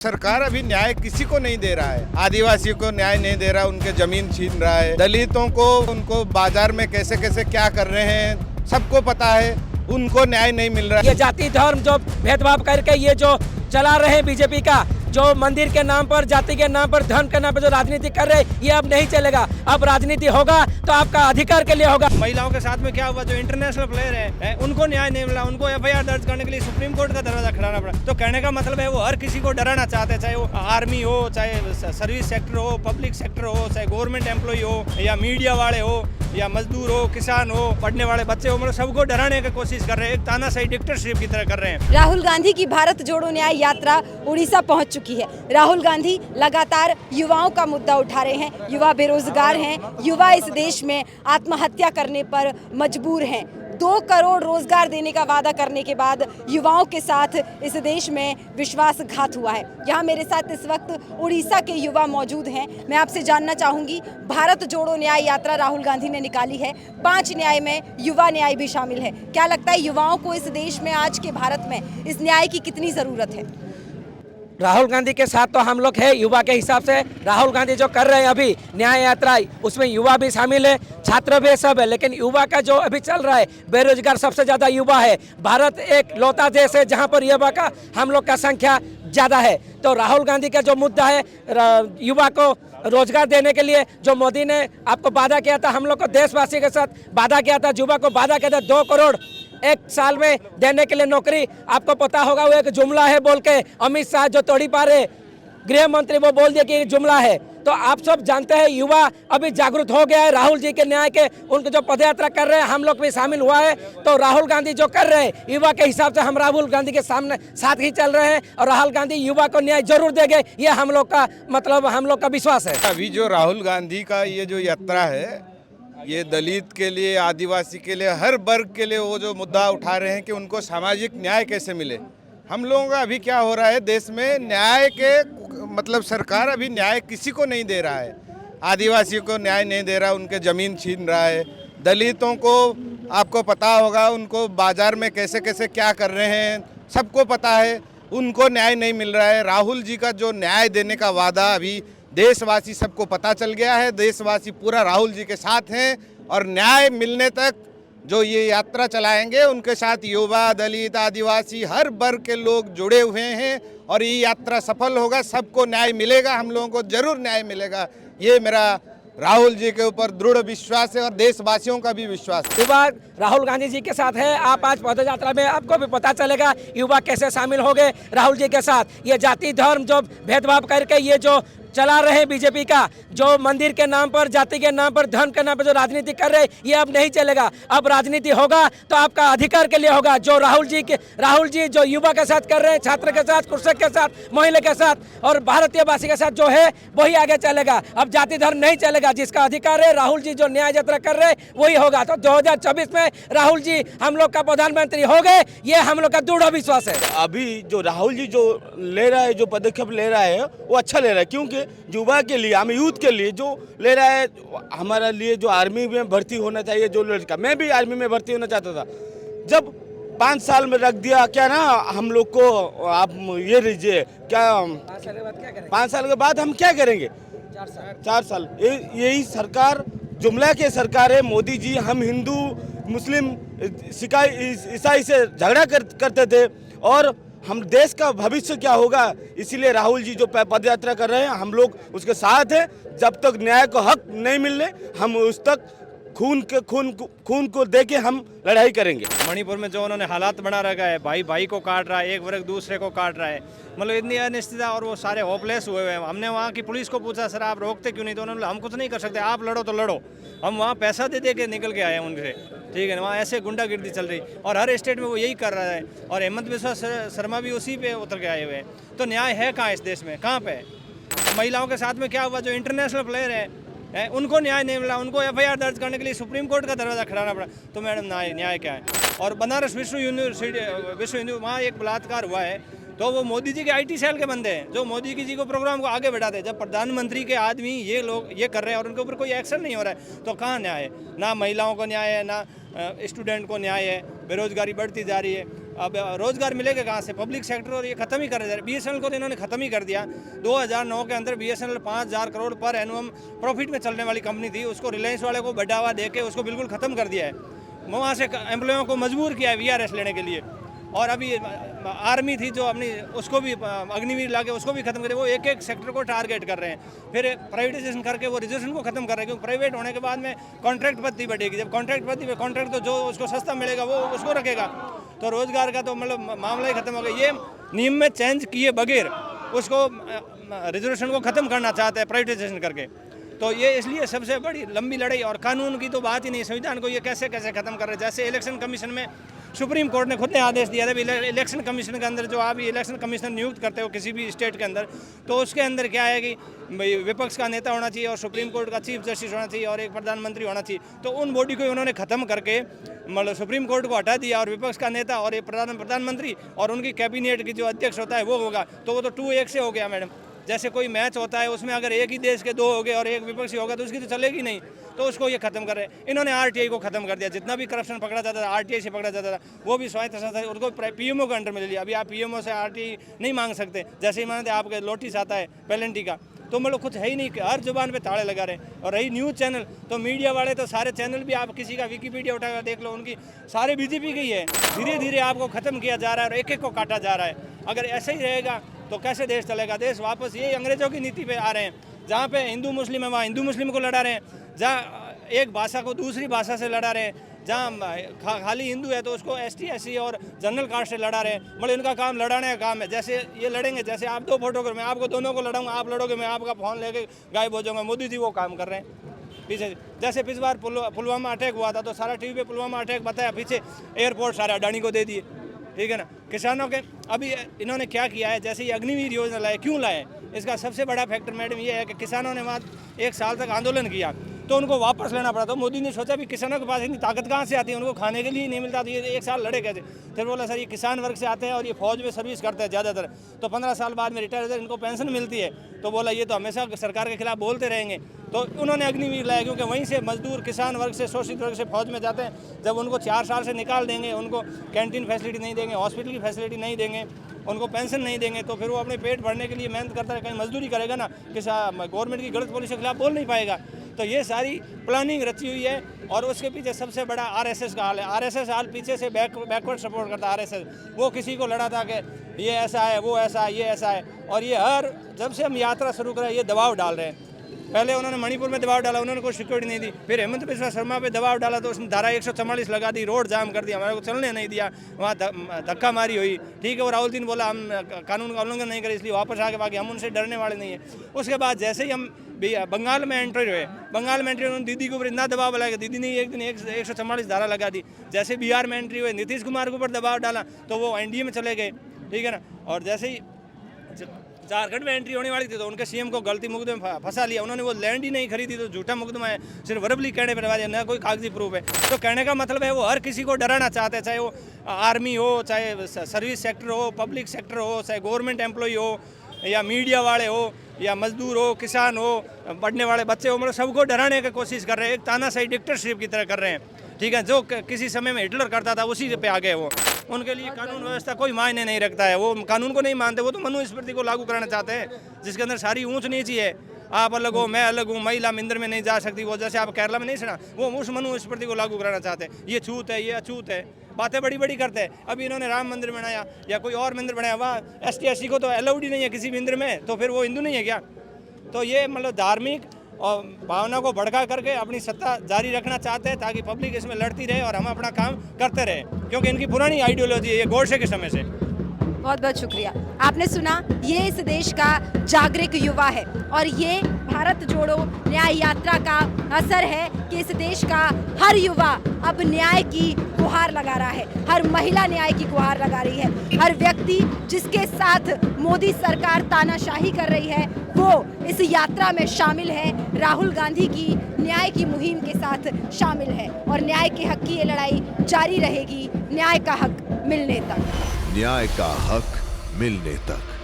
सरकार अभी न्याय किसी को नहीं दे रहा है। आदिवासियों को न्याय नहीं दे रहा, उनके जमीन छीन रहा है। दलितों को उनको बाजार में कैसे कैसे क्या कर रहे हैं सबको पता है, उनको न्याय नहीं मिल रहा है। ये जाति धर्म जो भेदभाव करके ये जो चला रहे हैं बीजेपी का, जो मंदिर के नाम पर, जाति के नाम पर, धर्म के नाम पर जो राजनीति कर रहे हैं, ये अब नहीं चलेगा। अब राजनीति होगा तो आपका अधिकार के लिए होगा। महिलाओं के साथ में क्या हुआ, जो इंटरनेशनल प्लेयर है उनको न्याय नहीं मिला, उनको एफआईआर दर्ज करने के लिए सुप्रीम कोर्ट का दरवाजा खड़ाना पड़ा। तो कहने का मतलब है वो हर किसी को डराना चाहते हैं, चाहे वो आर्मी हो, चाहे सर्विस सेक्टर हो, पब्लिक सेक्टर हो, चाहे गवर्नमेंट एम्प्लॉय हो, या मीडिया वाले हो, या मजदूर हो, किसान हो, पढ़ने वाले बच्चे हो, मतलब सबको डराने की कोशिश कर रहे हैं, एक तानाशाही डिक्टेटरशिप की तरह कर रहे हैं। राहुल गांधी की भारत जोड़ो न्याय यात्रा उड़ीसा पहुंच चुकी है। राहुल गांधी लगातार युवाओं का मुद्दा उठा रहे हैं। युवा बेरोजगार हैं, युवा इस देश में आत्महत्या करने पर मजबूर हैं। 2 करोड़ रोजगार देने का वादा करने के बाद युवाओं के साथ इस देश में विश्वासघात हुआ है। यहाँ मेरे साथ इस वक्त उड़ीसा के युवा मौजूद हैं। मैं आपसे जानना चाहूंगी, भारत जोड़ो न्याय यात्रा राहुल गांधी ने निकाली है, 5 न्याय में युवा न्याय भी शामिल है। क्या लगता है युवाओं को इस देश में, आज के भारत में इस न्याय की कितनी जरूरत है? राहुल गांधी के साथ तो हम लोग है युवा के हिसाब से। राहुल गांधी जो कर रहे हैं अभी न्याय यात्रा, उसमें युवा भी शामिल है, छात्र भी सब है, लेकिन युवा का जो अभी चल रहा है, बेरोजगार सबसे ज्यादा युवा है। भारत एक लौता देश है जहां पर युवा का, हम लोग का संख्या ज्यादा है। तो राहुल गांधी का जो मुद्दा है युवा को रोजगार देने के लिए, जो मोदी ने आपको वादा किया था, हम लोग को देशवासी के साथ वादा किया था, युवा को वादा किया था 2 करोड़ एक साल में देने के लिए नौकरी। आपको पता होगा वो एक जुमला है बोल के अमित शाह जो तोड़ी पा रहे गृह मंत्री, वो बोल दिया कि ये जुमला है। तो आप सब जानते हैं युवा अभी जागरूक हो गया है। राहुल जी के न्याय के उनको जो पदयात्रा कर रहे हैं, हम लोग भी शामिल हुआ है। तो राहुल गांधी जो कर रहे हैं युवा के हिसाब से, हम राहुल गांधी के सामने साथ ही चल रहे हैं और राहुल गांधी युवा को न्याय जरूर देंगे, ये हम लोग का मतलब, हम लोग का विश्वास है। अभी जो राहुल गांधी का ये जो यात्रा है, ये दलित के लिए, आदिवासी के लिए, हर वर्ग के लिए वो जो मुद्दा उठा रहे हैं कि उनको सामाजिक न्याय कैसे मिले। हम लोगों का अभी क्या हो रहा है देश में, न्याय के मतलब सरकार अभी न्याय किसी को नहीं दे रहा है। आदिवासियों को न्याय नहीं दे रहा, उनके ज़मीन छीन रहा है। दलितों को आपको पता होगा, उनको बाजार में कैसे कैसे क्या कर रहे हैं सबको पता है, उनको न्याय नहीं मिल रहा है। राहुल जी का जो न्याय देने का वादा अभी देशवासी सबको पता चल गया है, देशवासी पूरा राहुल जी के साथ हैं और न्याय मिलने तक जो ये यात्रा चलाएंगे उनके साथ युवा, दलित, आदिवासी हर वर्ग के लोग जुड़े हुए हैं और ये यात्रा सफल होगा, सबको न्याय मिलेगा, हम लोगों को जरूर न्याय मिलेगा। ये मेरा राहुल जी के ऊपर दृढ़ विश्वास है और देशवासियों का भी विश्वास है। युवा राहुल गांधी जी के साथ है। आप आज पदयात्रा में आपको भी पता चलेगा युवा कैसे शामिल हो गए राहुल जी के साथ। ये जाति धर्म जो भेदभाव करके ये जो चला रहे हैं बीजेपी का, जो मंदिर के नाम पर, जाति के नाम पर, धर्म के नाम पर जो राजनीति कर रहे हैं, ये अब नहीं चलेगा। अब राजनीति होगा तो आपका अधिकार के लिए होगा। जो राहुल जी जो युवा के साथ कर रहे हैं, छात्र के साथ, कृषक के साथ, महिला के साथ और भारतीय वासी के साथ जो है वही आगे चलेगा। अब जाति धर्म नहीं चलेगा। जिसका अधिकार है, राहुल जी जो न्याय यात्रा कर रहे हैं वही होगा। तो 2024 में राहुल जी हम लोग का प्रधानमंत्री हो गए, ये हम लोग का दृढ़ विश्वास है। अभी जो राहुल जी जो ले रहा है, जो पदक्षेप ले रहा है, वो अच्छा ले रहा है, क्योंकि युवा के लिए, हम यूथ के लिए जो ले रहा है, हमारे लिए जो आर्मी में भर्ती होना चाहिए जो लड़का, मैं भी आर्मी में भर्ती होना चाहता था, जब 5 साल में रख दिया क्या ना हम लोग को, आप ये लीजिए क्या 5 साल के बाद हम क्या करेंगे? 4 साल। यही सरकार जुमला के सरकार है। मोदी जी हम हिंदू, मुस्लिम, ईसाई से झगड़ा करते थे और हम देश का भविष्य क्या होगा, इसीलिए राहुल जी जो पदयात्रा कर रहे हैं, हम लोग उसके साथ हैं। जब तक न्याय को हक नहीं मिलने, हम उस तक खून को दे के हम लड़ाई करेंगे। मणिपुर में जो उन्होंने हालात बना रखा है, भाई भाई को काट रहा है, एक वर्ग दूसरे को काट रहा है, मतलब इतनी अनिश्चितता और वो सारे होपलेस हुए हुए हैं। हमने वहाँ की पुलिस को पूछा, सर आप रोकते क्यों नहीं? तो उन्होंने, हम कुछ नहीं कर सकते, आप लड़ो तो लड़ो। हम वहाँ पैसा दे के निकल के आए हैं उनसे, ठीक है ना। वहाँ ऐसे गुंडागिर्दी चल रही और हर स्टेट में वो यही कर रहा है और हेमंत बिस्वा शर्मा भी उसी पे उतर के आए हुए हैं। तो न्याय है कहाँ इस देश में, कहाँ पे? महिलाओं के साथ में क्या हुआ, जो इंटरनेशनल प्लेयर है उनको न्याय नहीं मिला, उनको एफआईआर दर्ज करने के लिए सुप्रीम कोर्ट का दरवाजा खड़ाना पड़ा। तो मैडम न्याय क्या है? और बनारस विश्व हिंदू वहाँ एक बलात्कार हुआ है, तो वो मोदी जी के आईटी सेल के बंदे हैं जो मोदी जी को प्रोग्राम को आगे बढ़ाते हैं। जब प्रधानमंत्री के आदमी ये लोग ये कर रहे हैं और उनके ऊपर कोई एक्शन नहीं हो रहा है, तो कहाँ न्याय है? ना महिलाओं को न्याय है, ना स्टूडेंट को न्याय है, बेरोजगारी बढ़ती जा रही है। अब रोजगार मिलेगा कहाँ से? पब्लिक सेक्टर और ये खत्म ही कर दिया। BSNL को तो इन्होंने खत्म ही कर दिया। 2009 के अंदर BSNL 5,000 करोड़ पर एनुअम प्रॉफिट में चलने वाली कंपनी थी, उसको रिलायंस वाले को बढ़ावा दे के उसको बिल्कुल खत्म कर दिया है। वहाँ से एम्प्लॉयों को मजबूर किया है VRS लेने के लिए। और अभी आर्मी थी जो अपनी, उसको भी अग्निवीर लाके उसको भी खत्म करे। वो एक एक सेक्टर को टारगेट कर रहे हैं। फिर प्राइवेटाइजेशन करके वो रिजर्वेशन को खत्म कर रहे हैं, क्योंकि प्राइवेट होने के बाद में कॉन्ट्रैक्ट पद्धति बढ़ेगी। जब कॉन्ट्रैक्ट पद्धति में कॉन्ट्रैक्ट तो जो उसको सस्ता मिलेगा वो उसको रखेगा, तो रोजगार का तो मतलब मामला ही खत्म हो गया। ये नियम में चेंज किए बगैर उसको रिजर्वेशन को खत्म करना चाहते हैं प्राइवेटाइजेशन करके। तो ये इसलिए सबसे बड़ी लंबी लड़ाई, और कानून की तो बात ही नहीं, संविधान को ये कैसे कैसे खत्म कर रहे हैं। जैसे इलेक्शन कमीशन में सुप्रीम कोर्ट ने खुद ने आदेश दिया था, इलेक्शन कमीशन के अंदर जो आप इलेक्शन कमिश्नर नियुक्त करते हो किसी भी स्टेट के अंदर, तो उसके अंदर क्या है कि विपक्ष का नेता होना चाहिए और सुप्रीम कोर्ट का चीफ जस्टिस होना चाहिए और एक प्रधानमंत्री होना चाहिए। तो उन बॉडी को उन्होंने खत्म करके मतलब सुप्रीम कोर्ट को हटा दिया, और विपक्ष का नेता और ये प्रधानमंत्री और उनकी कैबिनेट की जो अध्यक्ष होता है वो होगा। तो वो तो 2-1 से हो गया मैडम। जैसे कोई मैच होता है उसमें अगर एक ही देश के 2 हो गए और एक विपक्षी होगा तो उसकी तो चलेगी नहीं, तो उसको ये खत्म कर रहे हैं। इन्होंने RTI को खत्म कर दिया। जितना भी करप्शन पकड़ा जाता था RTI से पकड़ा जाता था, वो भी स्वायत्त संस्था उनको PMO के अंडर में ले लिया। अभी आप PMO से RTI नहीं मांग सकते। जैसे ही मानते आपके नोटिस आता है पेनल्टी का, तो मतलब कुछ है ही नहीं, हर जुबान पे ताले लगा रहे हैं। और रही न्यूज़ चैनल, तो मीडिया वाले तो सारे चैनल भी आप किसी का विकीपीडिया उठाकर देख लो, उनकी सारे BJP के ही है। धीरे धीरे आपको खत्म किया जा रहा है और एक एक को काटा जा रहा है। अगर ऐसे ही रहेगा तो कैसे देश चलेगा? देश वापस ये अंग्रेजों की नीति पे आ रहे हैं, जहाँ पे हिंदू मुस्लिम है वहाँ हिंदू मुस्लिम को लड़ा रहे हैं, जहाँ एक भाषा को दूसरी भाषा से लड़ा रहे हैं, जहाँ खाली हिंदू है तो उसको ST SC और जनरल कास्ट से लड़ा रहे हैं। मतलब इनका काम लड़ाने का काम है। जैसे ये लड़ेंगे, जैसे आप 2 फोटोग्राफ, मैं आपको दोनों को लड़ाऊंगा, आप लड़ोगे, मैं आपका फ़ोन लेके गायब हो जाऊंगा। मोदी जी वो काम कर रहे हैं पीछे। जैसे पिछली बार पुलवामा अटैक हुआ था तो सारा TV पे पुलवामा अटैक बताया, पीछे एयरपोर्ट सारे अडानी को दे दिए, ठीक है ना। किसानों के अभी इन्होंने क्या किया है, जैसे ये अग्निवीर योजना लाए, क्यों लाए? इसका सबसे बड़ा फैक्टर मैडम ये है कि किसानों ने वहाँ 1 साल तक आंदोलन किया तो उनको वापस लेना पड़ा। तो मोदी ने सोचा भी किसानों के पास इतनी ताकत कहाँ से आती है, उनको खाने के लिए नहीं मिलता, तो ये 1 साल लड़े कैसे? फिर बोला सर ये किसान वर्ग से आते हैं और ये फौज में सर्विस करते हैं ज़्यादातर, तो 15 साल बाद में रिटायर होते हैं, इनको पेंशन मिलती है। तो बोला ये तो हमेशा सरकार के खिलाफ बोलते रहेंगे। तो उन्होंने अग्निवीर लाया, क्योंकि वहीं से मजदूर किसान वर्ग से शोषित वर्ग से फौज में जाते हैं। जब उनको 4 साल से निकाल देंगे, उनको कैंटीन फैसिलिटी नहीं देंगे, हॉस्पिटल की फैसिलिटी नहीं देंगे, उनको पेंशन नहीं देंगे, तो फिर वो अपने पेट भरने के लिए मेहनत करता है, कहीं मजदूरी करेगा ना, गवर्नमेंट की गलत पॉलिसी के खिलाफ बोल नहीं पाएगा। तो ये सारी प्लानिंग रची हुई है। और उसके पीछे सबसे बड़ा RSS का हाल है। RSS हाल पीछे से बैकवर्ड सपोर्ट करता है। RSS वो किसी को लड़ा था कि ये ऐसा है, वो ऐसा है, ये ऐसा है, और ये हर जब से हम यात्रा शुरू करें ये दबाव डाल रहे हैं। पहले उन्होंने मणिपुर में दबाव डाला, उन्होंने कोई सिक्योरिटी नहीं दी। फिर हेमंत बिस्वा शर्मा पे दबाव डाला तो उसने धारा 144 लगा दी, रोड जाम कर दिया, हमारे को चलने नहीं दिया, वहाँ धक्का मारी हुई, ठीक है। और राहुल जी ने बोला हम कानून का उल्लंघन नहीं करें, इसलिए वापस आके बाकी हम उनसे डरने वाले नहीं है। उसके बाद जैसे ही हम बंगाल में एंट्री हुए, उन्होंने दीदी के ऊपर इतना दबाव लगाया, दीदी ने एक दिन 144 धारा लगा दी। जैसे बिहार में एंट्री हुए, नीतीश कुमार के ऊपर दबाव डाला तो वो NDA में चले गए, ठीक है ना। और जैसे ही झारखंड में एंट्री होने वाली थी तो उनके CM को गलती मुकदमे में फंसा लिया। उन्होंने वो लैंड ही नहीं खरीदी तो झूठा मुकदमा है, सिर्फ वर्बली कहने पर नवाज, ना कोई कागजी प्रूफ है। तो कहने का मतलब है वो हर किसी को डराना चाहते हैं, चाहे वो आर्मी हो, चाहे सर्विस सेक्टर हो, पब्लिक सेक्टर हो, चाहे गवर्नमेंट एम्प्लॉय हो, या मीडिया वाले हो, या मजदूर हो, किसान हो, पढ़ने वाले बच्चे हो, मतलब सबको डराने की कोशिश कर रहे हैं। एक तानाशाही डिक्टेटरशिप की तरह कर रहे हैं, ठीक है। जो किसी समय में हिटलर करता था उसी पे आ गए वो। उनके लिए कानून व्यवस्था कोई मायने नहीं रखता है, वो कानून को नहीं मानते। वो तो मनुस्मृति को लागू कराना चाहते हैं, जिसके अंदर सारी ऊंच नीच है, आप अलग हो, मैं अलग हूँ, महिला मंदिर में नहीं जा सकती, वो जैसे आप केरला में नहीं सुना, वो उस मनुस्मृति को लागू कराना चाहते हैं। ये छूत है, ये अछूत है, बातें बड़ी बड़ी करते हैं। अभी इन्होंने राम मंदिर बनाया या कोई और मंदिर बनाया, वहाँ ST SC को तो अलाउड ही नहीं है किसी मंदिर में, तो फिर वो हिंदू नहीं है क्या? तो ये मतलब धार्मिक और भावना को भड़का करके अपनी सत्ता जारी रखना चाहते हैं, ताकि पब्लिक इसमें लड़ती रहे और हम अपना काम करते रहे, क्योंकि इनकी पुरानी आइडियोलॉजी है ये गोडसे के समय से। बहुत बहुत शुक्रिया। आपने सुना, ये इस देश का जागरूक युवा है और ये भारत जोड़ो न्याय यात्रा का असर है कि इस देश का हर युवा अब न्याय की गुहार लगा रहा है, हर महिला न्याय की गुहार लगा रही है, हर व्यक्ति जिसके साथ मोदी सरकार तानाशाही कर रही है वो इस यात्रा में शामिल है, राहुल गांधी की न्याय की मुहिम के साथ शामिल है और न्याय के हक की ये लड़ाई जारी रहेगी, न्याय का हक मिलने तक। न्याय का हक मिलने तक।